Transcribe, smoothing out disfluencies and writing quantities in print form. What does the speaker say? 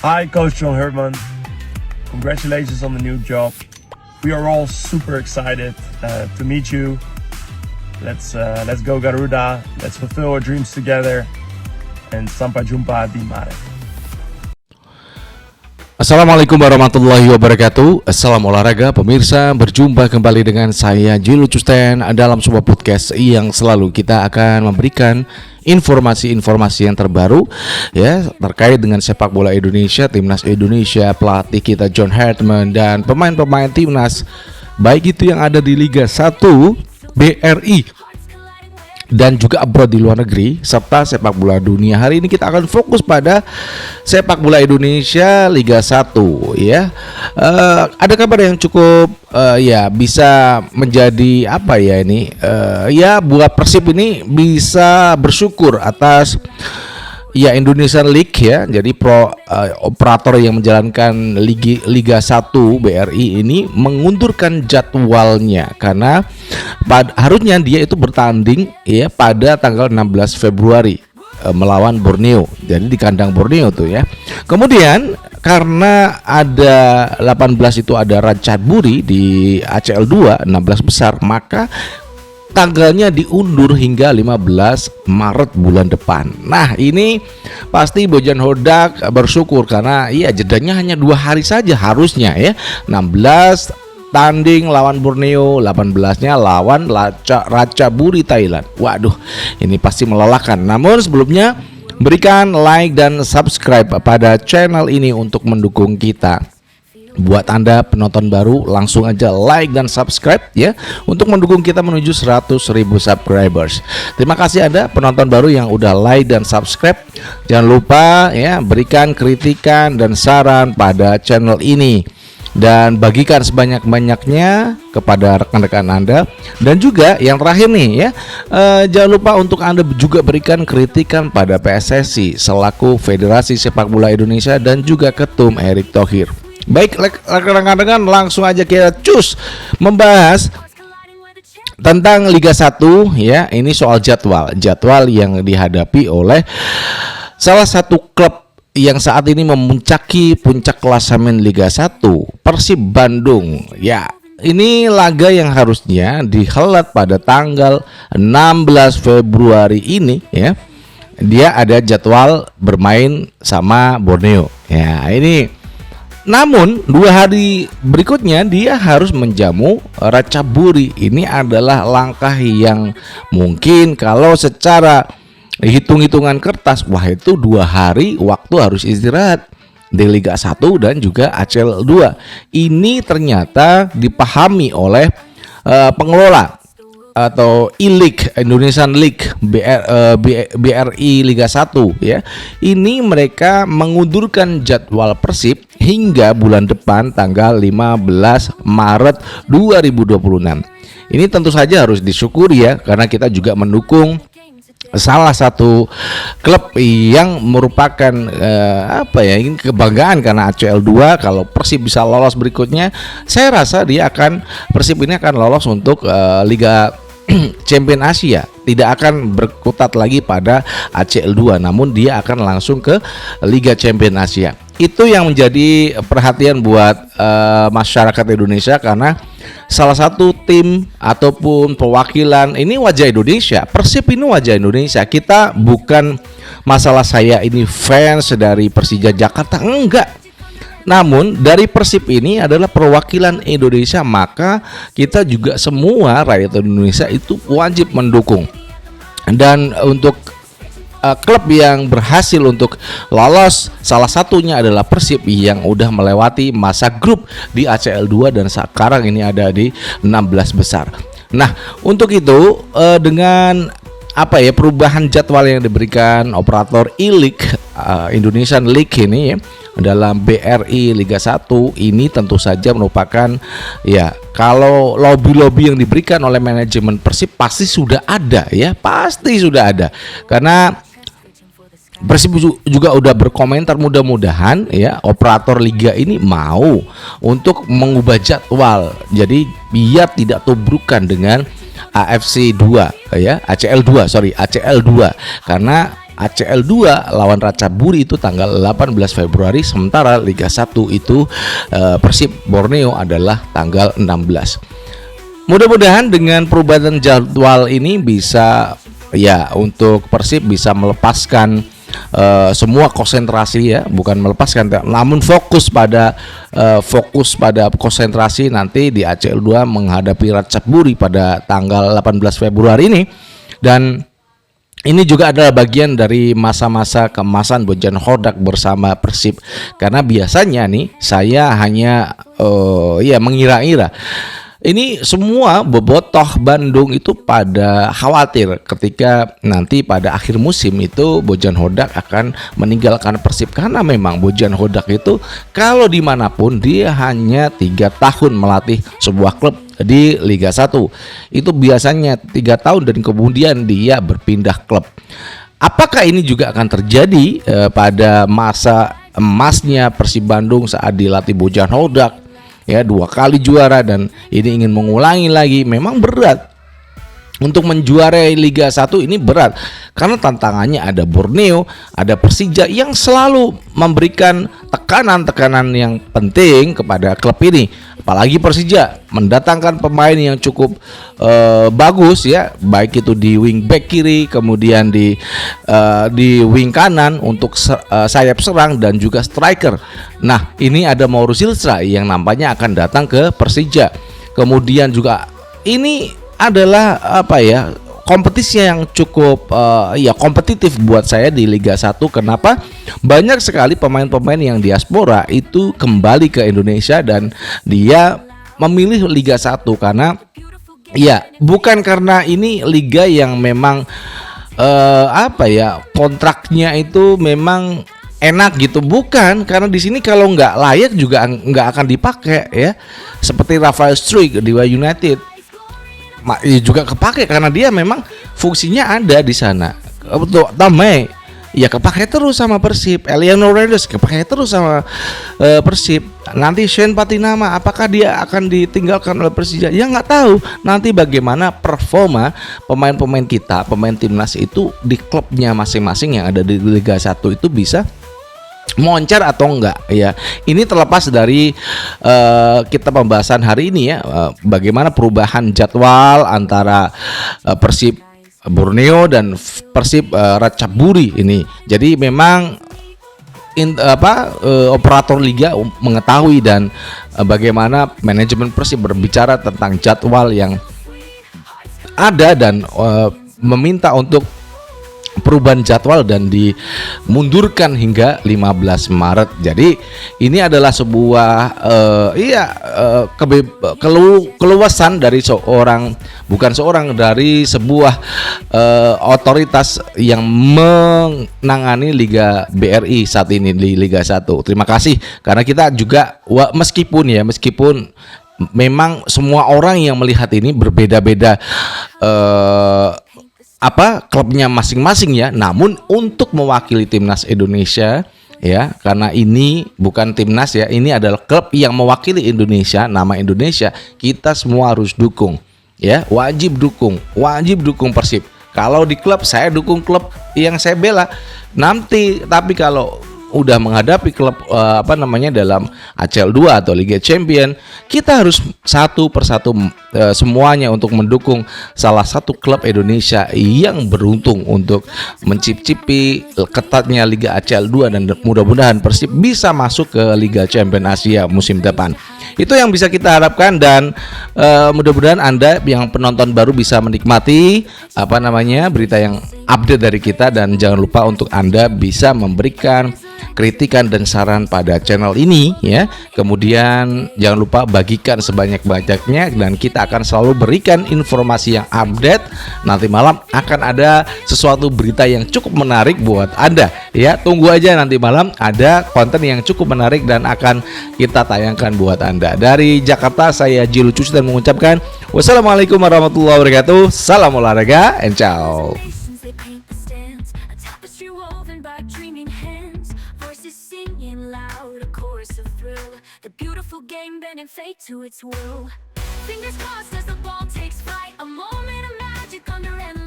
Hi, Coach John Herdman. Congratulations on the new job. We are all super excited to meet you. Let's go Garuda. Let's fulfill our dreams together. And sampai jumpa di Maret. Assalamualaikum warahmatullahi wabarakatuh. Salam olahraga pemirsa, berjumpa kembali dengan saya Jilu Custen dalam sebuah podcast yang selalu kita akan memberikan informasi-informasi yang terbaru ya terkait dengan sepak bola Indonesia, timnas Indonesia, pelatih kita John Herdman dan pemain-pemain timnas baik itu yang ada di Liga 1 BRI dan juga abroad di luar negeri serta sepak bola dunia. Hari ini kita akan fokus pada sepak bola Indonesia Liga 1 ya. Ada kabar yang cukup ya bisa menjadi apa ya ini ya buat Persib ini bisa bersyukur atas ya Indonesian League ya. Jadi operator yang menjalankan Liga 1 BRI ini mengundurkan jadwalnya karena harusnya dia itu bertanding ya pada tanggal 16 Februari melawan Borneo. Jadi di kandang Borneo tuh ya. Kemudian karena ada 18 itu ada Ratchaburi di ACL 2 16 besar, maka tanggalnya diundur hingga 15 Maret bulan depan. Nah ini pasti Bojan Hodak bersyukur karena iya jedanya hanya 2 hari saja harusnya ya. 16 tanding lawan Borneo, 18-nya lawan Ratchaburi Thailand. Waduh, ini pasti melelahkan. Namun sebelumnya berikan like dan subscribe pada channel ini untuk mendukung kita. Buat Anda penonton baru langsung aja like dan subscribe ya untuk mendukung kita menuju 100.000 subscribers. Terima kasih Anda penonton baru yang udah like dan subscribe. Jangan lupa ya berikan kritikan dan saran pada channel ini dan bagikan sebanyak-banyaknya kepada rekan-rekan Anda. Dan juga yang terakhir nih ya, jangan lupa untuk Anda juga berikan kritikan pada PSSI selaku Federasi Sepak Bola Indonesia dan juga Ketum Erick Thohir. Baik rekan-rekan, langsung aja kita membahas tentang Liga 1 ya. Ini soal jadwal yang dihadapi oleh salah satu klub yang saat ini memuncaki puncak klasemen Liga 1, Persib Bandung. Ya, ini laga yang harusnya dihelat pada tanggal 16 Februari ini ya. Dia ada jadwal bermain sama Borneo. Ya, ini namun 2 hari berikutnya dia harus menjamu Ratchaburi. Ini adalah langkah yang mungkin kalau secara hitung-hitungan kertas, wah itu 2 hari waktu harus istirahat di Liga 1 dan juga ACL 2. Ini ternyata dipahami oleh pengelola atau E-League, Indonesian League, BRI Liga 1 ya. Ini mereka mengundurkan jadwal Persib hingga bulan depan tanggal 15 Maret 2026. Ini tentu saja harus disyukuri ya karena kita juga mendukung salah satu klub yang merupakan ini kebanggaan karena ACL 2. Kalau Persib bisa lolos berikutnya, saya rasa Persib ini akan lolos untuk Liga Champion Asia. Tidak akan berkutat lagi pada ACL 2, namun dia akan langsung ke Liga Champion Asia. Itu yang menjadi perhatian buat masyarakat Indonesia karena salah satu tim ataupun perwakilan ini wajah Indonesia. Persib ini wajah Indonesia. Kita bukan masalah saya ini fans dari Persija Jakarta, enggak. Namun dari Persib ini adalah perwakilan Indonesia, maka kita juga semua rakyat Indonesia itu wajib mendukung. Dan untuk klub yang berhasil untuk lolos, salah satunya adalah Persib yang udah melewati masa grup di ACL 2 dan sekarang ini ada di 16 besar. Nah, untuk itu dengan perubahan jadwal yang diberikan operator E-League Indonesian League ini dalam BRI Liga 1 ini tentu saja merupakan ya, kalau lobby-lobby yang diberikan oleh manajemen Persib pasti sudah ada ya, pasti sudah ada karena Persib juga udah berkomentar mudah-mudahan ya operator liga ini mau untuk mengubah jadwal jadi biar tidak tubrukan dengan AFC 2 ya, ACL 2 karena ACL 2 lawan Ratchaburi itu tanggal 18 Februari, sementara Liga 1 itu Persib Borneo adalah tanggal 16. Mudah-mudahan dengan perubahan jadwal ini bisa ya untuk Persib bisa melepaskan semua konsentrasi, ya bukan melepaskan namun fokus pada konsentrasi nanti di ACL 2 menghadapi Ratchaburi pada tanggal 18 Februari ini. Dan ini juga adalah bagian dari masa-masa keemasan Bojan Hodak bersama Persib, karena biasanya nih saya hanya mengira-ira. Ini semua bobotoh Bandung itu pada khawatir ketika nanti pada akhir musim itu Bojan Hodak akan meninggalkan Persib, karena memang Bojan Hodak itu kalau dimanapun dia hanya 3 tahun melatih sebuah klub di Liga 1. Itu biasanya 3 tahun dan kemudian dia berpindah klub. Apakah ini juga akan terjadi pada masa emasnya Persib Bandung saat dilatih Bojan Hodak? Ya, 2 kali juara dan ini ingin mengulangi lagi. Memang berat untuk menjuarai Liga 1 ini, berat karena tantangannya ada Borneo, ada Persija yang selalu memberikan tekanan-tekanan yang penting kepada klub ini. Apalagi Persija mendatangkan pemain yang cukup bagus ya, baik itu di wing back kiri, kemudian di wing kanan untuk sayap serang dan juga striker. Nah, ini ada Mauro Silstra yang nampaknya akan datang ke Persija. Kemudian juga ini adalah kompetisi yang cukup kompetitif buat saya di Liga 1. Kenapa? Banyak sekali pemain-pemain yang diaspora itu kembali ke Indonesia dan dia memilih Liga 1 karena bukan karena ini liga yang memang kontraknya itu memang enak gitu, bukan, karena di sini kalau nggak layak juga nggak akan dipakai ya, seperti Rafael Struijk di United juga kepake karena dia memang fungsinya ada di sana. Untuk Tamai ya kepake terus sama Persib, Eliano Reyes kepake terus sama Persib. Nanti Shane Patinama apakah dia akan ditinggalkan oleh Persija? Ya nggak tahu. Nanti bagaimana performa pemain-pemain kita, pemain timnas itu di klubnya masing-masing yang ada di Liga 1 itu bisa moncer atau enggak ya. Ini terlepas dari kita pembahasan hari ini ya, bagaimana perubahan jadwal antara Persib Borneo dan Persib Ratchaburi ini. Jadi memang operator liga mengetahui dan bagaimana manajemen Persib berbicara tentang jadwal yang ada dan meminta untuk perubahan jadwal dan dimundurkan hingga 15 Maret. Jadi ini adalah sebuah keluasan dari dari sebuah otoritas yang menangani Liga BRI saat ini di Liga 1. Terima kasih karena kita juga meskipun memang semua orang yang melihat ini berbeda-beda klubnya masing-masing ya, namun untuk mewakili timnas Indonesia ya, karena ini bukan timnas ya, ini adalah klub yang mewakili Indonesia, nama Indonesia, kita semua harus dukung ya, wajib dukung Persib. Kalau di klub saya dukung klub yang saya bela nanti, tapi kalau udah menghadapi klub dalam ACL 2 atau Liga Champion, kita harus satu persatu semuanya untuk mendukung salah satu klub Indonesia yang beruntung untuk mencicipi ketatnya Liga ACL 2 dan mudah-mudahan Persib bisa masuk ke Liga Champion Asia musim depan. Itu yang bisa kita harapkan dan mudah-mudahan Anda yang penonton baru bisa menikmati berita yang update dari kita, dan jangan lupa untuk Anda bisa memberikan kritikan dan saran pada channel ini ya. Kemudian jangan lupa bagikan sebanyak-banyaknya dan kita akan selalu berikan informasi yang update. Nanti malam akan ada sesuatu berita yang cukup menarik buat Anda ya. Tunggu aja, nanti malam ada konten yang cukup menarik dan akan kita tayangkan buat Anda. Dari Jakarta saya Jilu Cus dan mengucapkan wassalamualaikum warahmatullahi wabarakatuh. Salam olahraga and ciao. The beautiful game bending fate to its will. Fingers crossed as the ball takes flight. A moment of magic under endless